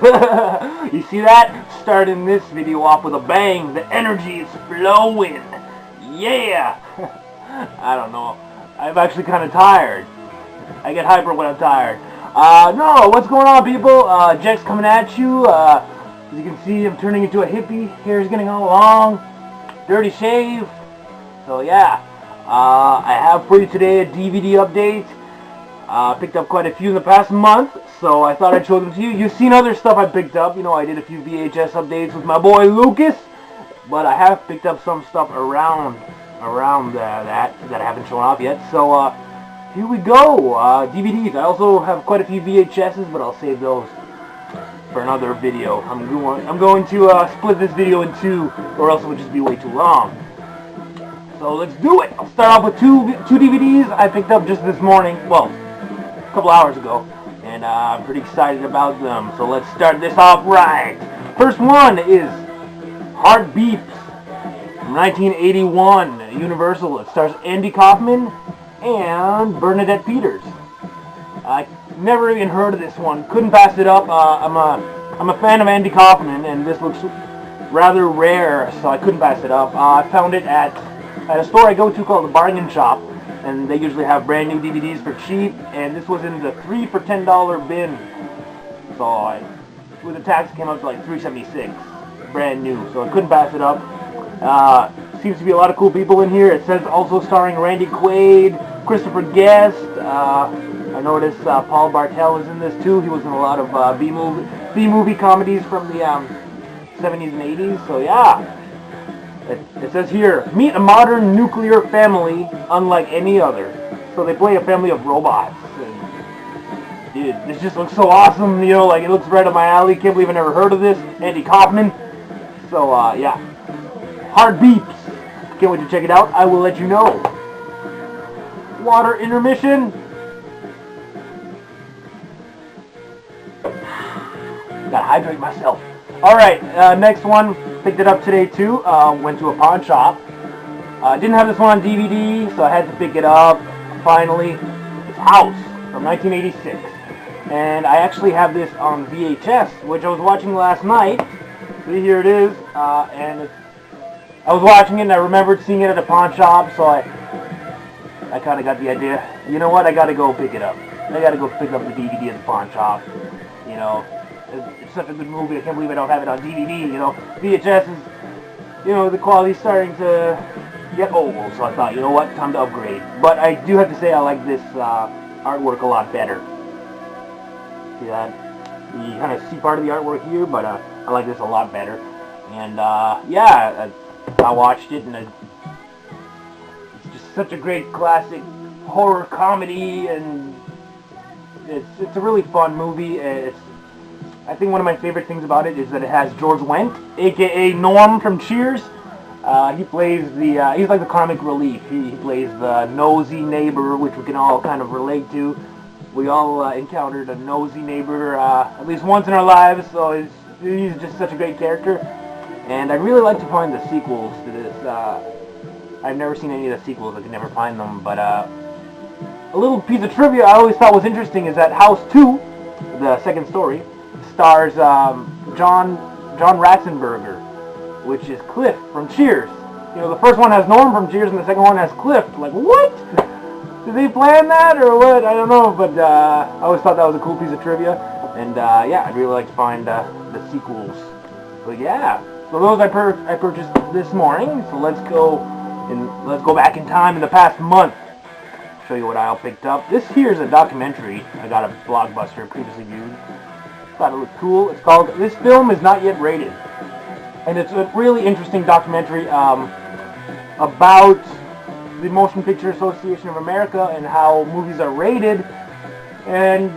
You see that? Starting this video off with a bang. The energy is flowing. Yeah. I don't know. I'm actually kind of tired. I get hyper when I'm tired. No, what's going on, people? Jack's coming at you. As you can see, I'm turning into a hippie. Hair's getting all long. Dirty shave. So yeah. I have for you today a DVD update. Picked up quite a few in the past month, so I thought I'd show them to you. You've seen other stuff I picked up. You know, I did a few VHS updates with my boy Lucas, but I have picked up some stuff around that I haven't shown off yet. So here we go. DVDs. I also have quite a few VHSs, but I'll save those for another video. I'm going to split this video in two, or else it would just be way too long. So let's do it. I'll start off with two DVDs I picked up just this morning. Well, a couple hours ago, and I'm pretty excited about them. So let's start this off right. First one is Heartbeeps from 1981, Universal. It stars Andy Kaufman and Bernadette Peters. I never even heard of this one. Couldn't pass it up. I'm a fan of Andy Kaufman, and this looks rather rare, so I couldn't pass it up. I found it at a store I go to called the Bargain Shop, and they usually have brand new DVDs for cheap, and this was in the 3 for $10 bin. So with the tax it came up to like $3.76, brand new, so I couldn't pass it up. Seems to be a lot of cool people in here. It says also starring Randy Quaid, Christopher Guest. I noticed Paul Bartel is in this too. He was in a lot of B-movie comedies from the 70s and 80s, so yeah. It says here, meet a modern nuclear family unlike any other. So they play a family of robots. And, dude, this just looks so awesome, you know, like it looks right up my alley. Can't believe I never heard of this. Andy Kaufman. So, yeah. Heartbeeps. Can't wait to check it out. I will let you know. Water intermission. Gotta hydrate myself. Alright, next one. Picked it up today too. Went to a pawn shop. Didn't have this one on DVD, so I had to pick it up. Finally, it's House from 1986, and I actually have this on VHS, which I was watching last night. See, here it is, and I was watching it, and I remembered seeing it at a pawn shop, so I kind of got the idea. You know what? I got to go pick it up. I got to go pick up the DVD at the pawn shop. You know. It's such a good movie. I can't believe I don't have it on DVD, you know. VHS is, you know, the quality's starting to get old, so I thought, you know what, time to upgrade. But I do have to say I like this artwork a lot better. See that? You kind of see part of the artwork here, but I like this a lot better. And, yeah, I watched it, and it's just such a great classic horror comedy, and it's a really fun movie. I think one of my favorite things about it is that it has George Wendt, aka Norm from Cheers. He plays he's like the comic relief. He plays the nosy neighbor, which we can all kind of relate to. We all encountered a nosy neighbor at least once in our lives, so he's just such a great character. And I'd really like to find the sequels to this. I've never seen any of the sequels. I could never find them, but a little piece of trivia I always thought was interesting is that House 2, the second story, stars John Ratzenberger, which is Cliff from Cheers. You know, the first one has Norm from Cheers, and the second one has Cliff. Like, what? Did they plan that, or what? I don't know, but I always thought that was a cool piece of trivia. And, yeah, I'd really like to find the sequels. But, yeah. So those I purchased this morning, so let's go back in time in the past month. Show you what I all picked up. This here is a documentary I got at Blockbuster previously viewed. Thought it looked cool. It's called This Film Is Not Yet Rated. And it's a really interesting documentary about the Motion Picture Association of America and how movies are rated. And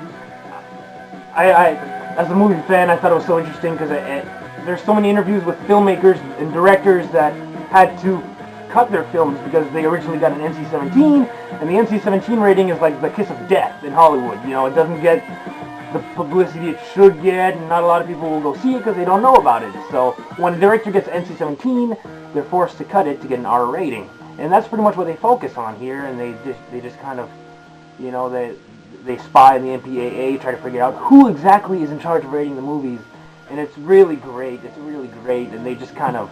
I as a movie fan, I thought it was so interesting because there's so many interviews with filmmakers and directors that had to cut their films because they originally got an NC-17, and the NC-17 rating is like the kiss of death in Hollywood. You know, it doesn't get the publicity it should get, and not a lot of people will go see it because they don't know about it. So when a director gets NC-17, they're forced to cut it to get an R rating, and that's pretty much what they focus on here. And they just kind of, you know, they spy on the MPAA, try to figure out who exactly is in charge of rating the movies, and it's really great. It's really great, and they just kind of,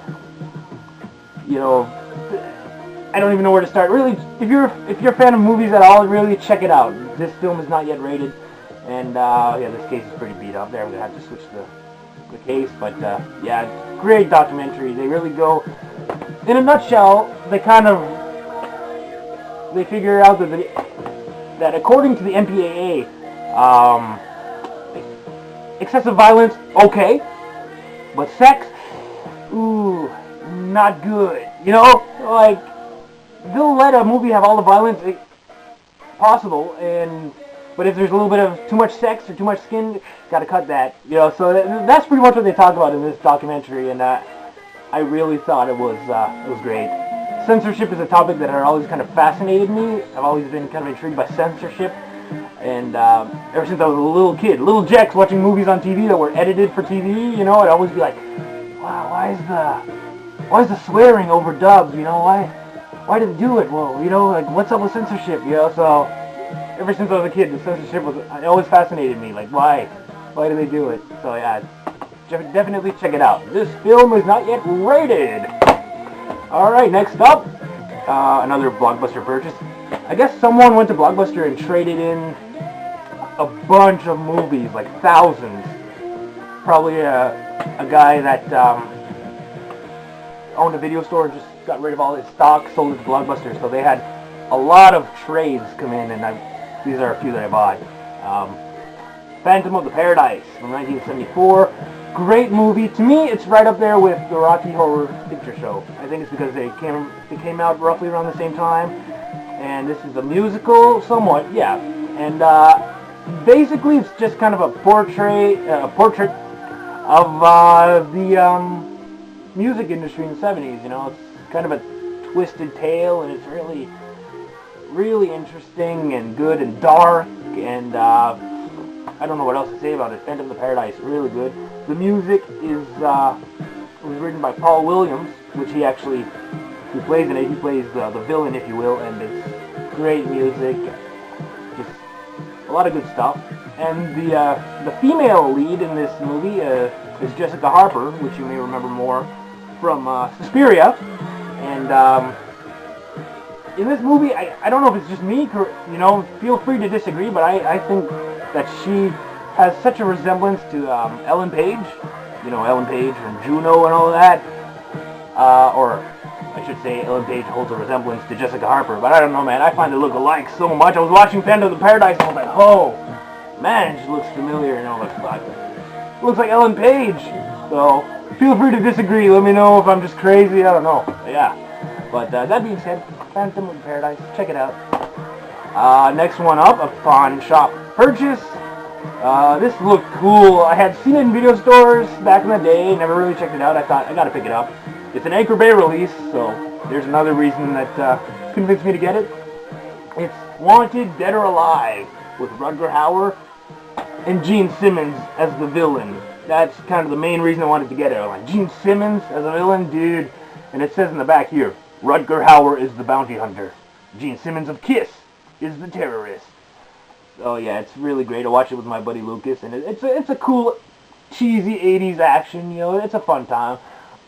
you know, I don't even know where to start. Really, if you're a fan of movies at all, really check it out. This film is not yet rated, and yeah, this case is pretty beat up there. I'm gonna have to switch the case, but yeah, great documentary. They really go, in a nutshell, they figure out that according to the MPAA, excessive violence, okay, but sex, ooh, not good. You know, like, they'll let a movie have all the violence possible, but if there's a little bit of too much sex or too much skin, gotta cut that. You know, so that's pretty much what they talk about in this documentary, and I really thought it was great. Censorship is a topic that has always kind of fascinated me. I've always been kind of intrigued by censorship, and ever since I was a little kid, little Jex, watching movies on TV that were edited for TV, you know, I'd always be like, wow, why is the swearing overdubbed? You know, why did they do it? Well, you know, like, what's up with censorship? You know, so ever since I was a kid, the censorship it always fascinated me. Like, why do they do it? So yeah, definitely check it out. This film is not yet rated. All right, next up, another Blockbuster purchase. I guess someone went to Blockbuster and traded in a bunch of movies, like thousands. Probably a guy that owned a video store and just got rid of all his stock, sold it to Blockbuster. So they had a lot of trades come in, and these are a few that I bought. Phantom of the Paradise from 1974. Great movie. To me, it's right up there with the Rocky Horror Picture Show. I think it's because they came out roughly around the same time. And this is a musical, somewhat, yeah. And basically, it's just kind of a portrait of the music industry in the 70s. You know, it's kind of a twisted tale, and it's really, really interesting and good and dark. And I don't know what else to say about it. Phantom of the Paradise, really good. The music was written by Paul Williams, which he plays in it. He plays the villain, if you will, and it's great music, just a lot of good stuff. And the female lead in this movie is Jessica Harper, which you may remember more from Suspiria. And in this movie, I don't know if it's just me, you know, feel free to disagree, but I think that she has such a resemblance to Ellen Page, you know, Ellen Page from Juno and all that, or I should say Ellen Page holds a resemblance to Jessica Harper, but I don't know, man, I find they look alike so much. I was watching Phantom of the Paradise and I was like, oh, man, she looks familiar, and I was like, fuck, looks like Ellen Page. So, feel free to disagree, let me know if I'm just crazy, I don't know, but yeah. But that being said, Phantom of the Paradise, check it out. Next one up, a pawn shop purchase. This looked cool. I had seen it in video stores back in the day, never really checked it out. I thought, I gotta pick it up. It's an Anchor Bay release, so there's another reason that convinced me to get it. It's Wanted, Dead or Alive, with Rutger Hauer and Gene Simmons as the villain. That's kind of the main reason I wanted to get it. I'm like, Gene Simmons as a villain? Dude. And it says in the back here, Rutger Hauer is the bounty hunter. Gene Simmons of KISS is the terrorist. Oh yeah, it's really great. I watched it with my buddy Lucas, and it's a cool, cheesy 80s action. You know, it's a fun time.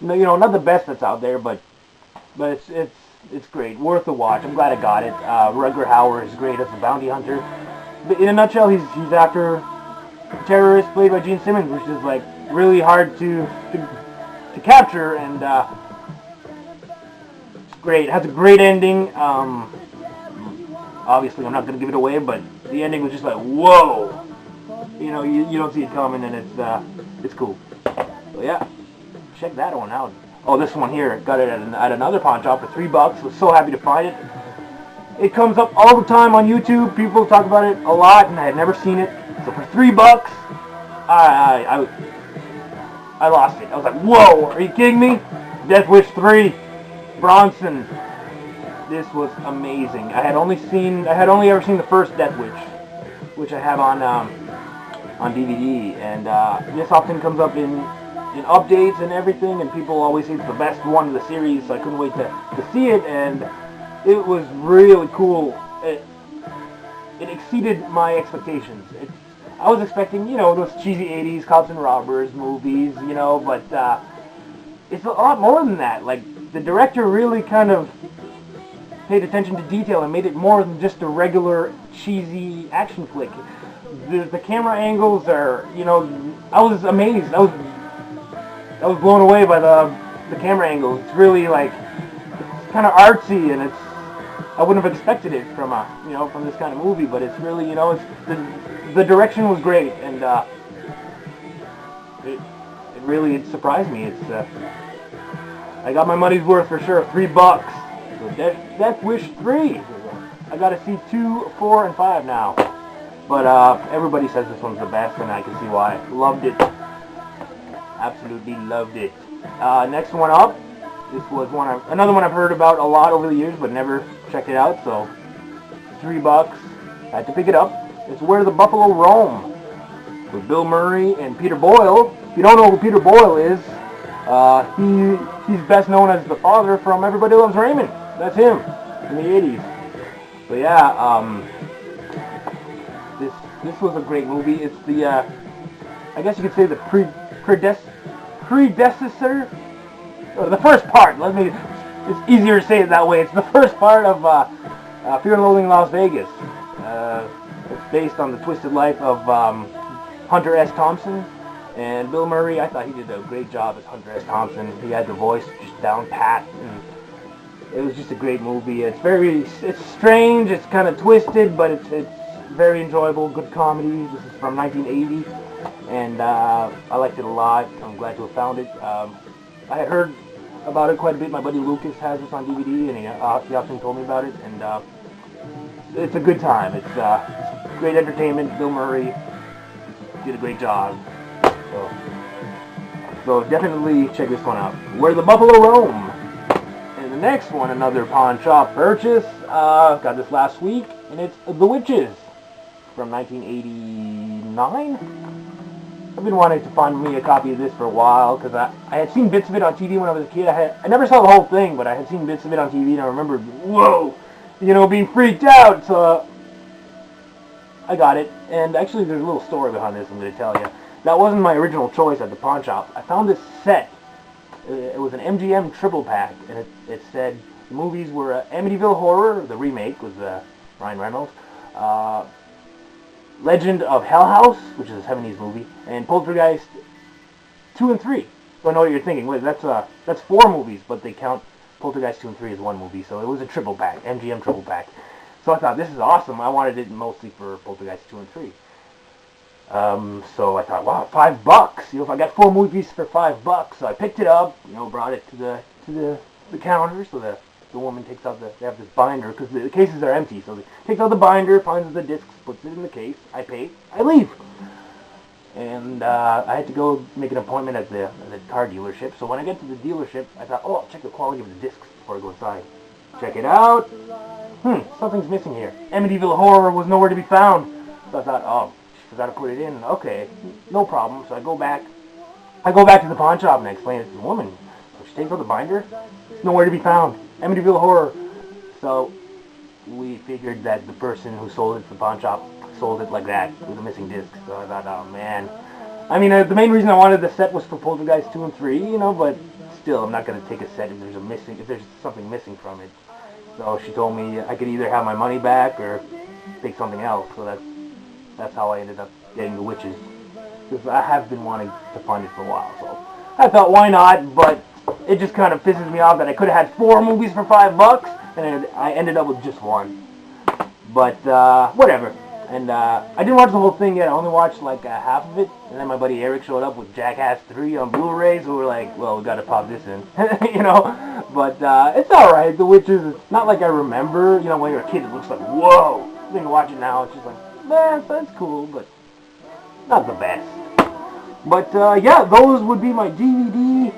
You know, not the best that's out there, but it's great, worth a watch. I'm glad I got it. Rutger Hauer is great as the bounty hunter. But in a nutshell, he's after a terrorist played by Gene Simmons, which is like really hard to capture, and it's great. It has a great ending. Obviously, I'm not going to give it away, but the ending was just like, whoa! You know, you don't see it coming, and it's cool. So yeah, check that one out. Oh, this one here, got it at another pawn shop for $3. Was so happy to find it. It comes up all the time on YouTube. People talk about it a lot, and I had never seen it. So for $3, I lost it. I was like, whoa! Are you kidding me? Death Wish 3, Bronson. This was amazing. I had only ever seen the first Death Wish, which I have on DVD, and this often comes up in updates and everything, and people always say it's the best one of the series, so I couldn't wait to see it, and it was really cool. It exceeded my expectations. I was expecting, you know, those cheesy 80s cops and robbers movies, you know, but it's a lot more than that. Like, the director really kind of paid attention to detail and made it more than just a regular cheesy action flick. The camera angles are, you know, I was amazed. I was blown away by the camera angles. It's really like, it's kind of artsy, and I wouldn't have expected it from from this kind of movie, but it's really, you know, the direction was great, and it surprised me. I got my money's worth for sure. $3. So Death Wish 3. I gotta see 2, 4, and 5 now. But everybody says this one's the best, and I can see why. Loved it. Absolutely loved it. Next one up. This was another one I've heard about a lot over the years, but never checked it out. So $3. Had to pick it up. It's Where the Buffalo Roam, with Bill Murray and Peter Boyle. If you don't know who Peter Boyle is, he's best known as the father from Everybody Loves Raymond. That's him in the 80s. So yeah, this was a great movie. It's the I guess you could say the predecessor, or the first part. It's easier to say it that way. It's the first part of Fear and Loathing in Las Vegas. It's based on the twisted life of Hunter S. Thompson. And Bill Murray, I thought he did a great job as Hunter S. Thompson. He had the voice just down pat, and it was just a great movie. It's strange, it's kind of twisted, but it's very enjoyable, good comedy. This is from 1980, and I liked it a lot. I'm glad to have found it. I had heard about it quite a bit. My buddy Lucas has this on DVD, and he often told me about it, and it's a good time. It's great entertainment. Bill Murray did a great job. So definitely check this one out. Where the Buffalo Roam. And the next one, another pawn shop purchase. Got this last week, and it's The Witches from 1989. I've been wanting to find me a copy of this for a while, because I had seen bits of it on TV when I was a kid. I never saw the whole thing, but I had seen bits of it on TV, and I remember, whoa, you know, being freaked out. So I got it, and actually there's a little story behind this I'm going to tell you. That wasn't my original choice at the pawn shop. I found this set. It was an MGM triple pack, and it said the movies were Amityville Horror, the remake with Ryan Reynolds, Legend of Hell House, which is a 70s movie, and Poltergeist 2 and 3. So I know what you're thinking. Wait, that's 4 movies, but they count Poltergeist 2 and 3 as one movie. So it was a triple pack, MGM triple pack. So I thought, this is awesome. I wanted it mostly for Poltergeist 2 and 3. So I thought, wow, $5. You know, if I got 4 movies for $5, so I picked it up. You know, brought it to the counter. So the woman takes out they have this binder, because the cases are empty. So they takes out the binder, finds the discs, puts it in the case. I pay, I leave. And I had to go make an appointment at the car dealership. So when I get to the dealership, I thought, oh, I'll check the quality of the discs before I go inside. Check it out. Something's missing here. Amityville Horror was nowhere to be found. So I thought, oh, I gotta put it in. Okay, no problem. So I go back to the pawn shop, and I explain it to the woman. So she takes out the binder. It's nowhere to be found. Amityville Horror. So we figured that the person who sold it to the pawn shop sold it like that, with a missing disc. So I thought, oh man. I mean, the main reason I wanted the set was for Poltergeist 2 and 3, you know, but still, I'm not gonna take a set if there's something missing from it. So she told me I could either have my money back or take something else. So that's how I ended up getting The Witches, because I have been wanting to find it for a while. So I thought, why not? But it just kind of pisses me off that I could have had 4 movies for $5, and I ended up with just 1. But whatever. And I didn't watch the whole thing yet. I only watched like half of it, and then my buddy Eric showed up with Jackass 3 on Blu-ray, so we're like, well, we gotta pop this in, you know. But it's all right. The Witches, it's not like I remember. You know, when you're a kid, it looks like, whoa. Then you watch it now, it's just like, man, that's cool, but not the best. But yeah, those would be my DVD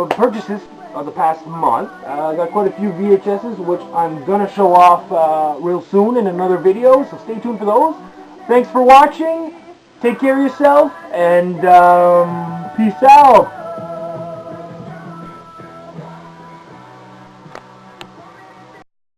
purchases of the past month. I got quite a few VHSs, which I'm gonna show off real soon in another video, so stay tuned for those. Thanks for watching. Take care of yourself, and peace out.